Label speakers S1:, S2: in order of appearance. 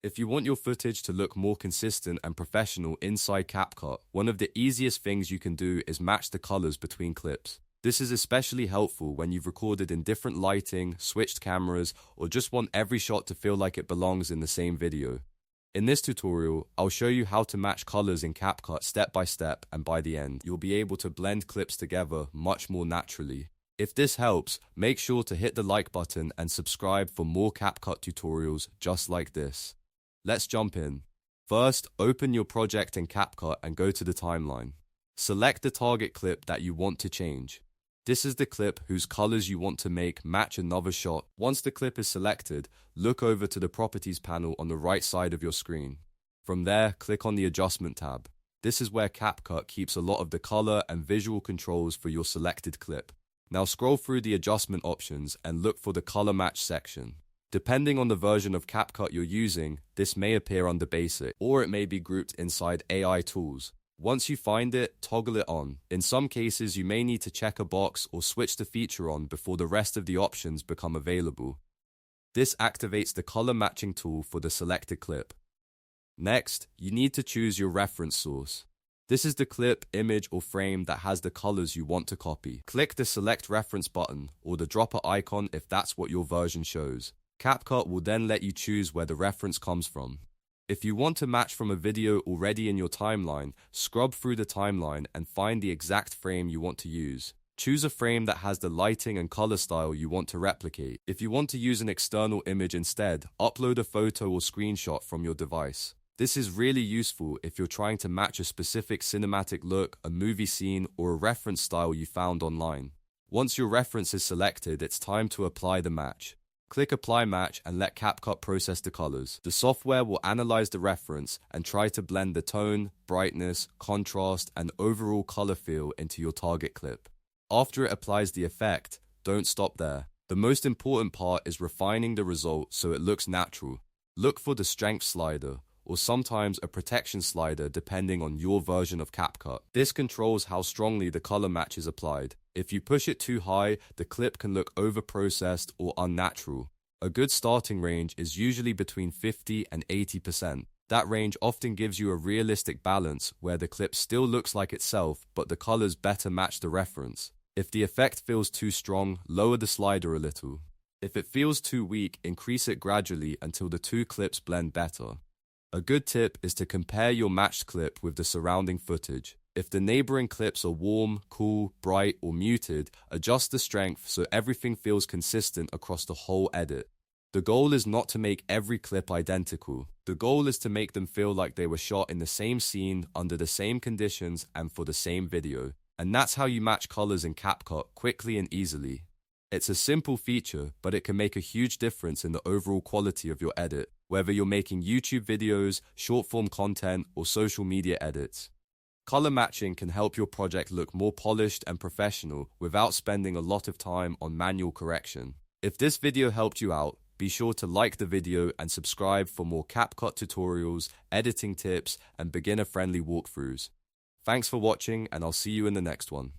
S1: If you want your footage to look more consistent and professional inside CapCut, one of the easiest things you can do is match the colors between clips. This is especially helpful when you've recorded in different lighting, switched cameras, or just want every shot to feel like it belongs in the same video. In this tutorial, I'll show you how to match colors in CapCut step by step, and by the end, you'll be able to blend clips together much more naturally. If this helps, make sure to hit the like button and subscribe for more CapCut tutorials just like this. Let's jump in. First, open your project in CapCut and go to the timeline. Select the target clip that you want to change. This is the clip whose colors you want to make match another shot. Once the clip is selected, look over to the Properties panel on the right side of your screen. From there, click on the Adjustment tab. This is where CapCut keeps a lot of the color and visual controls for your selected clip. Now scroll through the adjustment options and look for the Color Match section. Depending on the version of CapCut you're using, this may appear under Basic, or it may be grouped inside AI Tools. Once you find it, toggle it on. In some cases, you may need to check a box or switch the feature on before the rest of the options become available. This activates the color matching tool for the selected clip. Next, you need to choose your reference source. This is the clip, image, or frame that has the colors you want to copy. Click the Select Reference button or the dropper icon if that's what your version shows. CapCut will then let you choose where the reference comes from. If you want to match from a video already in your timeline, scrub through the timeline and find the exact frame you want to use. Choose a frame that has the lighting and color style you want to replicate. If you want to use an external image instead, upload a photo or screenshot from your device. This is really useful if you're trying to match a specific cinematic look, a movie scene, or a reference style you found online. Once your reference is selected, it's time to apply the match. Click Apply Match and let CapCut process the colors. The software will analyze the reference and try to blend the tone, brightness, contrast, and overall color feel into your target clip. After it applies the effect, don't stop there. The most important part is refining the result so it looks natural. Look for the strength slider, or sometimes a protection slider depending on your version of CapCut. This controls how strongly the color match is applied. If you push it too high, the clip can look over-processed or unnatural. A good starting range is usually between 50 and 80%. That range often gives you a realistic balance where the clip still looks like itself, but the colors better match the reference. If the effect feels too strong, lower the slider a little. If it feels too weak, increase it gradually until the two clips blend better. A good tip is to compare your matched clip with the surrounding footage. If the neighboring clips are warm, cool, bright, or muted, adjust the strength so everything feels consistent across the whole edit. The goal is not to make every clip identical. The goal is to make them feel like they were shot in the same scene, under the same conditions, and for the same video. And that's how you match colors in CapCut quickly and easily. It's a simple feature, but it can make a huge difference in the overall quality of your edit, whether you're making YouTube videos, short-form content, or social media edits. Color matching can help your project look more polished and professional without spending a lot of time on manual correction. If this video helped you out, be sure to like the video and subscribe for more CapCut tutorials, editing tips, and beginner-friendly walkthroughs. Thanks for watching, and I'll see you in the next one.